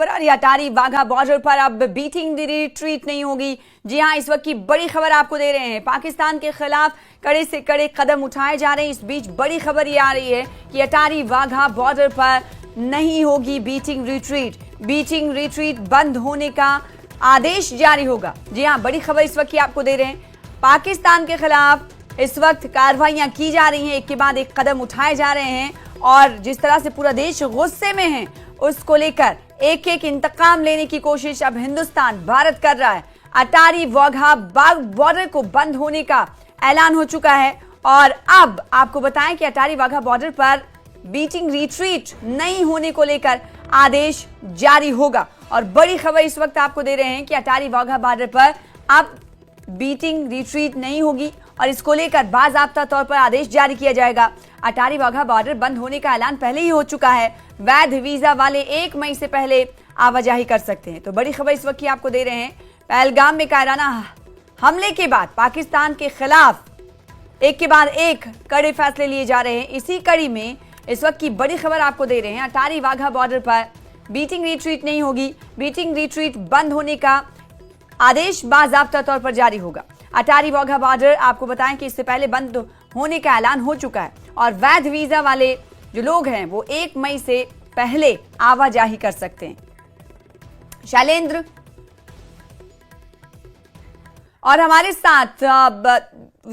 Attari Wagah border पर अब beating the retreat नहीं होगी। जी हां, इस वक्त की बड़ी खबर आपको दे रहे हैं। पाकिस्तान के खिलाफ कड़े से कड़े कदम उठाए जा रहे हैं। इस बीच बड़ी खबर ये आ रही है कि अटारी वाघा बॉर्डर पर नहीं होगी बीटिंग रिट्रीट। बीटिंग रिट्रीट बंद होने का आदेश जारी होगा। जी हां, बड़ी खबर इस वक्त की आपको दे रहे हैं। पाकिस्तान के खिलाफ इस वक्त कार्रवाइयां की जा रही हैं, एक के बाद एक कदम उठाए जा रहे हैं और जिस तरह से पूरा देश गुस्से में है उसको लेकर एक एक इंतकाम लेने की कोशिश अब हिंदुस्तान भारत कर रहा है। अटारी वाघा बॉर्डर को बंद होने का ऐलान हो चुका है और अब आपको बताएं कि अटारी वाघा बॉर्डर पर बीटिंग रिट्रीट नहीं होने को लेकर आदेश जारी होगा। और बड़ी खबर इस वक्त आपको दे रहे हैं कि अटारी वाघा बॉर्डर पर अब बीटिंग रिट्रीट नहीं होगी और इसको लेकर बाज़ाब्ता तौर पर आदेश जारी किया जाएगा। अटारी वाघा बॉर्डर बंद होने का ऐलान पहले ही हो चुका है। वैध वीजा वाले 1 मई से पहले आवाजाही कर सकते हैं। तो बड़ी खबर इस वक्त की आपको दे रहे हैं। पहलगाम में कायराना हमले के बाद पाकिस्तान के खिलाफ एक के बाद एक कड़े फैसले लिए जा रहे हैं। इसी कड़ी में इस वक्त की बड़ी खबर आपको दे रहे हैं। अटारी वाघा बॉर्डर पर बीटिंग रिट्रीट नहीं होगी। बीटिंग रिट्रीट बंद होने का आदेश बाज़ाब्ता तौर पर जारी होगा। अटारी वाघा बॉर्डर आपको बताएं कि इससे पहले बंद होने का ऐलान हो चुका है और वैध वीजा वाले जो लोग हैं वो 1 मई से पहले आवाजाही कर सकते हैं। शैलेंद्र और हमारे साथ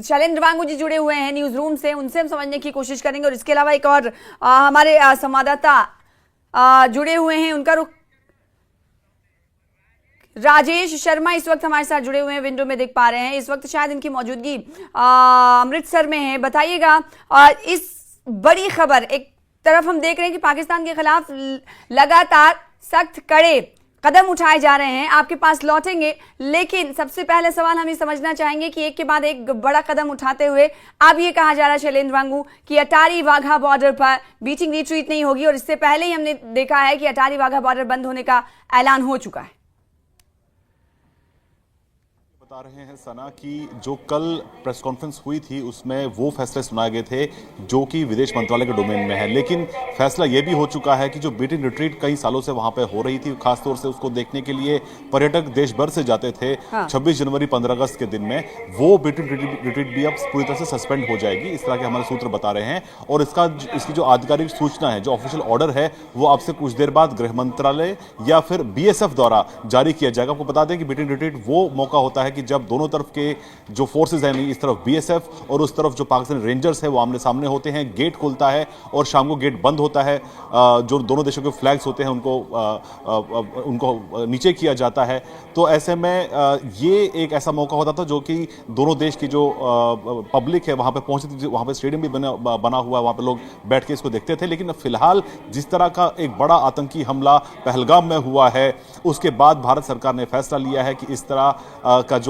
शैलेंद्र वांगू जी जुड़े हुए हैं न्यूज रूम से, उनसे हम समझने की कोशिश करेंगे और इसके अलावा एक और हमारे संवाददाता जुड़े हुए हैं, उनका रुख राजेश शर्मा इस वक्त हमारे साथ जुड़े हुए हैं, विंडो में देख पा रहे हैं। इस वक्त शायद इनकी मौजूदगी अमृतसर में है। बताइएगा इस बड़ी खबर, एक तरफ हम देख रहे हैं कि पाकिस्तान के खिलाफ लगातार सख्त कड़े कदम उठाए जा रहे हैं, आपके पास लौटेंगे, लेकिन सबसे पहले सवाल हम ये समझना चाहेंगे कि एक के बाद एक बड़ा कदम उठाते हुए अब ये कहा जा रहा है शैलेंद्र वांगू कि अटारी वाघा बॉर्डर पर बीटिंग रिट्रीट नहीं होगी और इससे पहले ही हमने देखा है कि अटारी वाघा बॉर्डर बंद होने का ऐलान हो चुका है। बता रहे हैं सना कि जो कल प्रेस कॉन्फ्रेंस हुई थी उसमें वो फैसले सुनाए गए थे जो कि विदेश मंत्रालय के डोमेन में है, लेकिन फैसला ये भी हो चुका है कि जो बीटिंग रिट्रीट कई सालों से वहां पे हो रही थी, खासतौर से उसको देखने के लिए पर्यटक देश भर से जाते थे। 26 जनवरी 15 अगस्त के दिन में वो बीटिंग रिट्रीट भी अब पूरी तरह से सस्पेंड हो जाएगी, इस तरह के हमारे सूत्र बता रहे हैं। और इसकी जो आधिकारिक सूचना है, जो ऑफिशियल ऑर्डर है, वो आपसे कुछ देर बाद गृह मंत्रालय या फिर BSF द्वारा जारी किया जाएगा। आपको बता दें कि बीटिंग रिट्रीट वो मौका होता है कि जब दोनों तरफ के जो फोर्सेस हैं, इस तरफ BSF और उस तरफ जो पाकिस्तानी रेंजर्स है, वो आमने सामने होते हैं, गेट खुलता है और शाम को गेट बंद होता है। जो दोनों देशों के फ्लैग्स होते हैं उनको नीचे किया जाता है। तो ऐसे में ये एक ऐसा मौका होता था जो कि दोनों देश की जो पब्लिक है वहां पे पहुंचती थी। वहां पे स्टेडियम भी बना हुआ है, वहां पे लोग बैठ के इसको देखते थे। लेकिन फिलहाल जिस तरह का एक बड़ा आतंकी हमला पहलगाम में हुआ है, उसके बाद भारत सरकार ने फैसला लिया है कि इस तरह का जो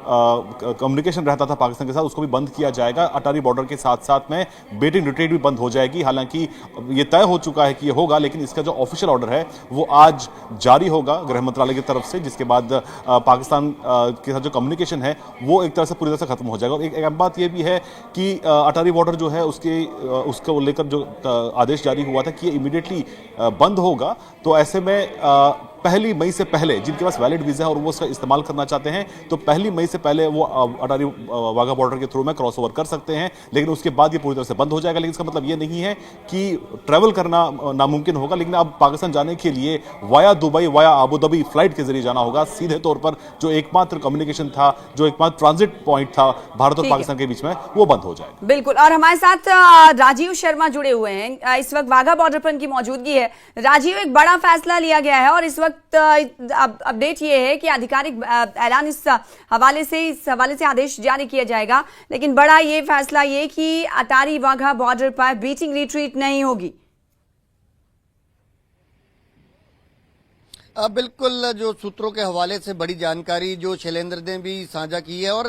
कम्युनिकेशन रहता था पाकिस्तान के साथ, उसको भी बंद किया जाएगा। अटारी बॉर्डर के साथ साथ में बीटिंग रिट्रीट भी बंद हो जाएगी। हालांकि ये तय हो चुका है कि ये होगा, लेकिन इसका जो ऑफिशियल ऑर्डर है वो आज जारी होगा गृह मंत्रालय की तरफ से, जिसके बाद पाकिस्तान के साथ जो कम्युनिकेशन है वो एक तरह से पूरी तरह से खत्म हो जाएगा। और एक बात ये भी है कि अटारी बॉर्डर जो है उसको लेकर जो आदेश जारी हुआ था कि ये इमीडिएटली बंद होगा। तो ऐसे में 1 मई से पहले जिनके पास वैलिड वीजा है और वो उसका इस्तेमाल करना चाहते हैं, तो 1 मई से पहले वो अटारी वाघा बॉर्डर के थ्रू में क्रॉस ओवर कर सकते हैं। लेकिन उसके बाद ये पूरी तरह से बंद हो जाएगा। लेकिन इसका मतलब ये नहीं है कि ट्रैवल करना नामुमकिन होगा, लेकिन अब पाकिस्तान जाने के लिए via Dubai, via Abu Dhabi flight के जरिए जाना होगा। सीधे तौर पर जो एकमात्र कम्युनिकेशन था, जो एकमात्र ट्रांजिट पॉइंट था भारत और पाकिस्तान के बीच में, वो बंद हो जाएगा। बिल्कुल। और हमारे साथ राजीव शर्मा जुड़े हुए हैं, इस वक्त वाघा बॉर्डर पर इनकी मौजूदगी है। राजीव, एक बड़ा फैसला लिया गया है और इस वक्त अपडेट ये है कि आधिकारिक ऐलान इस हवाले से आदेश जारी किया जाएगा, लेकिन बड़ा ये फैसला ये कि अटारी वाघा बॉर्डर पर बीटिंग रिट्रीट नहीं होगी। बिल्कुल, जो सूत्रों के हवाले से बड़ी जानकारी जो शैलेंद्र ने भी साझा की है और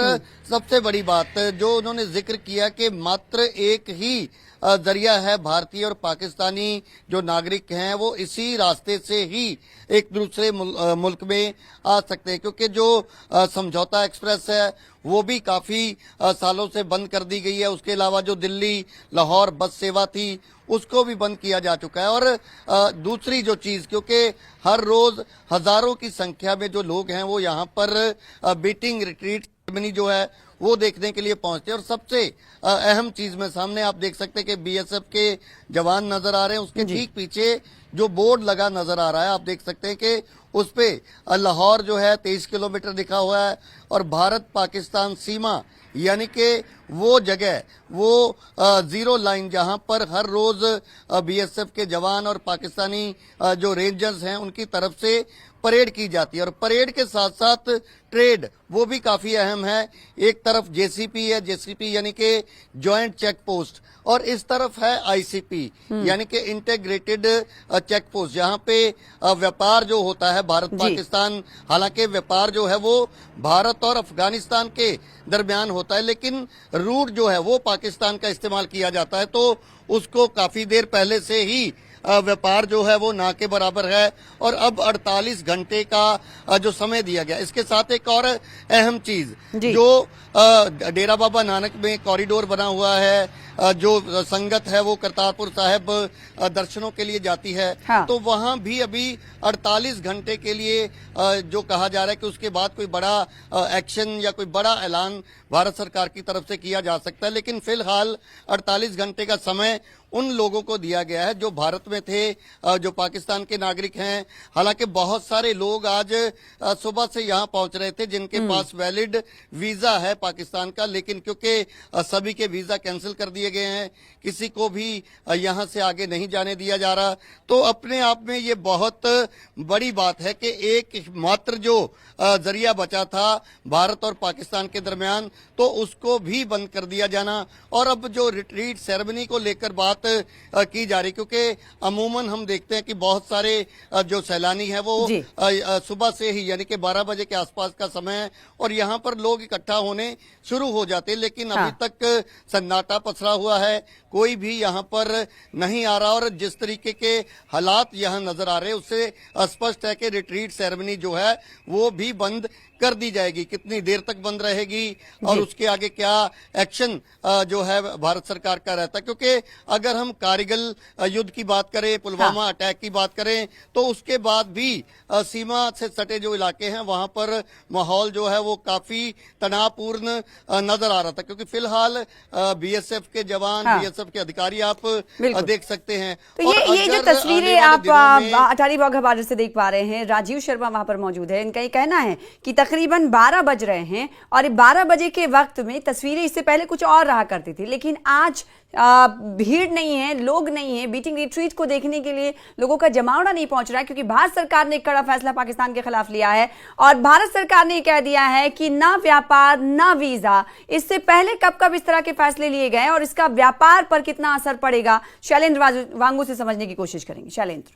सबसे बड़ी बात जो उन्होंने जिक्र किया कि मात्र एक ही जरिया है, भारतीय और पाकिस्तानी जो नागरिक हैं वो इसी रास्ते से ही एक दूसरे मुल्क में आ सकते हैं, क्योंकि जो समझौता एक्सप्रेस है वो भी काफी सालों से बंद कर दी गई है। उसके अलावा जो दिल्ली लाहौर बस सेवा थी उसको भी बंद किया जा चुका है। और दूसरी जो चीज, क्योंकि हर रोज हजारों की संख्या में जो लोग हैं वो यहाँ पर बीटिंग रिट्रीट सेरेमनी जो है वो देखने के लिए पहुंचते हैं। और सबसे अहम चीज में सामने आप देख सकते हैं कि बीएसएफ के जवान नजर आ रहे हैं, उसके ठीक पीछे जो बोर्ड लगा नजर आ रहा है आप देख सकते हैं कि उस पे लाहौर जो है 23 किलोमीटर लिखा हुआ है, और भारत पाकिस्तान सीमा यानी कि वो जगह, वो जीरो लाइन जहां पर हर रोज बीएसएफ के जवान और पाकिस्तानी जो रेंजर्स हैं उनकी तरफ से परेड की जाती है। और परेड के साथ साथ ट्रेड वो भी काफी अहम है। एक तरफ जेसीपी है, जेसीपी यानी कि जॉइंट चेक पोस्ट, और इस तरफ है आईसीपी यानी कि इंटीग्रेटेड चेक पोस्ट, जहां पे व्यापार जो होता है भारत पाकिस्तान, हालांकि व्यापार जो है वो भारत और अफगानिस्तान के दरमियान होता है, लेकिन रूट जो है वो पाकिस्तान का इस्तेमाल किया जाता है, तो उसको काफी देर पहले से ही व्यापार जो है वो ना के बराबर है। और अब 48 घंटे का जो समय दिया गया। इसके साथ एक और अहम चीज, जो डेरा बाबा नानक में कॉरिडोर बना हुआ है, जो संगत है वो करतारपुर साहिब दर्शनों के लिए जाती है, तो वहां भी अभी 48 घंटे के लिए जो कहा जा रहा है कि उसके बाद कोई बड़ा एक्शन या कोई बड़ा ऐलान भारत सरकार की तरफ से किया जा सकता है। लेकिन फिलहाल 48 घंटे का समय उन लोगों को दिया गया है जो भारत में थे, जो पाकिस्तान के नागरिक हैं। हालांकि बहुत सारे लोग आज सुबह से यहां पहुंच रहे थे जिनके पास वैलिड वीजा है पाकिस्तान का, लेकिन क्योंकि सभी के वीजा कैंसिल कर दिए गए हैं, किसी को भी यहां से आगे नहीं जाने दिया जा रहा, तो अपने आप में ये बहुत बड़ी बात है कि एक मात्र जो जरिया बचा था भारत और पाकिस्तान के दरमियान, तो उसको भी बंद कर दिया जाना। और अब जो रिट्रीट सेरेमनी को लेकर बात की जा रही, क्योंकि अमूमन हम देखते हैं कि बहुत सारे जो सैलानी हैं वो सुबह से ही यानी कि 12 बजे के आसपास का समय है और यहाँ पर लोग इकट्ठा होने शुरू हो जाते हैं, लेकिन अभी तक सन्नाटा पसरा हुआ है, कोई भी यहाँ पर नहीं आ रहा। और जिस तरीके के हालात यहाँ नजर आ रहे हैं उससे स्पष्ट है कि रिट्रीट सेरेमनी जो है वो भी बंद कर दी जाएगी। कितनी देर तक बंद रहेगी और उसके आगे क्या एक्शन जो है भारत सरकार का रहता है, क्योंकि अगर हम कारगिल युद्ध की बात करें, पुलवामा अटैक की बात करें, तो उसके बाद भी सीमा से सटे जो इलाके हैं वहां पर माहौल जो है वो काफी तनावपूर्ण नजर आ रहा था, क्योंकि फिलहाल बीएसएफ के जवान, बीएसएफ के अधिकारी आप देख सकते हैं। तो ये जो तस्वीरें आप अटारी वाघा बॉर्डर से देख पा रहे हैं, राजीव शर्मा वहां पर मौजूद है। इनका ये कहना है कि तकरीबन 12 बज रहे हैं और 12 बजे के वक्त में तस्वीरें इससे पहले कुछ और रहा करती थी, लेकिन आज भीड़ नहीं है, लोग नहीं है, बीटिंग रिट्रीट को देखने के लिए लोगों का जमावड़ा नहीं पहुंच रहा है, क्योंकि भारत सरकार ने एक कड़ा फैसला पाकिस्तान के खिलाफ लिया है और भारत सरकार ने कह दिया है कि ना व्यापार ना वीजा। इससे पहले कब कब इस तरह के फैसले लिए गए और इसका व्यापार पर कितना असर पड़ेगा, शैलेंद्र वांगू से समझने की कोशिश करेंगे। शैलेंद्र,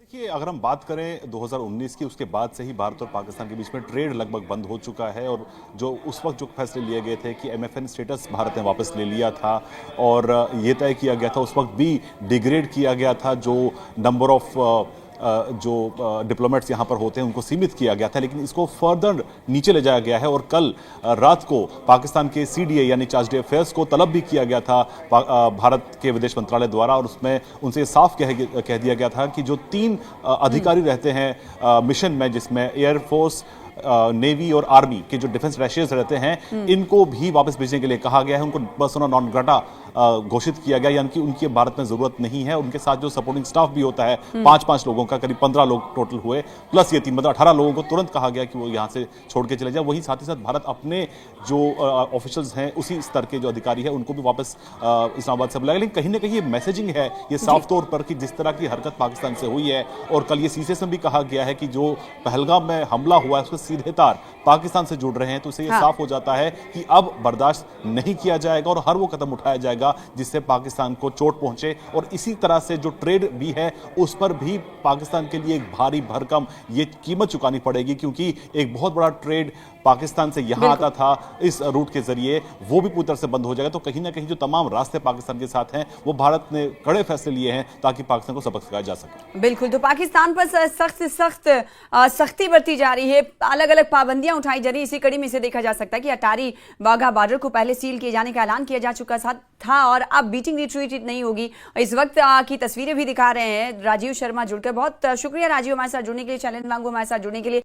देखिए, अगर हम बात करें 2019 की, उसके बाद से ही भारत और पाकिस्तान के बीच में ट्रेड लगभग बंद हो चुका है और जो उस वक्त जो फैसले लिए गए थे कि एमएफएन स्टेटस भारत ने वापस ले लिया था और ये तय किया गया था, उस वक्त भी डिग्रेड किया गया था जो नंबर ऑफ जो डिप्लोमेट्स यहाँ पर होते हैं उनको सीमित किया गया था, लेकिन इसको फर्दर नीचे ले जाया गया है। और कल रात को पाकिस्तान के सीडीए यानी चार्ज डे अफेयर्स को तलब भी किया गया था भारत के विदेश मंत्रालय द्वारा, और उसमें उनसे साफ कह दिया गया था कि जो 3 अधिकारी रहते हैं मिशन में, जिसमें एयरफोर्स, नेवी और आर्मी के जो डिफेंस रैशियर्स रहते हैं, इनको भी वापस भेजने के लिए कहा गया है। उनको पर्सोना नॉन ग्राटा घोषित किया गया, यानी कि उनकी भारत में जरूरत नहीं है। उनके साथ जो सपोर्टिंग स्टाफ भी होता है 5-5 लोगों का, करीब 15 लोग टोटल हुए, प्लस ये 3 मतलब 18 लोगों को तुरंत कहा गया कि वो यहाँ से छोड़ के चले जाए। वहीं साथ ही साथ भारत अपने जो ऑफिशियल्स हैं उसी स्तर के जो अधिकारी है उनको भी वापस इस्लामाबाद से बुलाया। लेकिन कहीं ना कहीं ये मैसेजिंग है, ये साफ तौर पर कि जिस तरह की हरकत पाकिस्तान से हुई है, और कल ये सीसीएस में भी कहा गया है कि जो पहलगाम में हमला हुआ है उसके सीधे तार पाकिस्तान से जुड़ रहे हैं, तो इससे ये साफ हो जाता है कि अब बर्दाश्त नहीं किया जाएगा और हर वो कदम उठाया जाएगा जिससे पाकिस्तान को चोट पहुंचे। और इसी तरह से जो ट्रेड भी है उस पर भी पाकिस्तान के लिए एक भारी भरकम ये कीमत चुकानी पड़ेगी, क्योंकि एक बहुत बड़ा ट्रेड पाकिस्तान से यहां आता था इस रूट के जरिए, वो भी पूरी तरह से बंद हो जाएगा। तो कहीं ना कहीं जो तमाम रास्ते पाकिस्तान के साथ हैं वो भारत ने कड़े फैसले लिए हैं ताकि पाकिस्तान को सबक सिखाया जा सके। बिल्कुल, तो पाकिस्तान पर सख्त सख्ती बरती जा रही है। अलग अलग पाबंदियां उठाई जा रही है। इसी कड़ी में इसे देखा जा सकता है कि अटारी वाघा बॉर्डर को पहले सील किए जाने का ऐलान किया जा चुका था और अब बीटिंग रिट्रीट नहीं होगी। इस वक्त की तस्वीरें भी दिखा रहे हैं राजीव शर्मा जुड़कर। बहुत शुक्रिया राजीव हमारे साथ जुड़ने के लिए, चैलेंज वांगू हमारे साथ जुड़ने के लिए।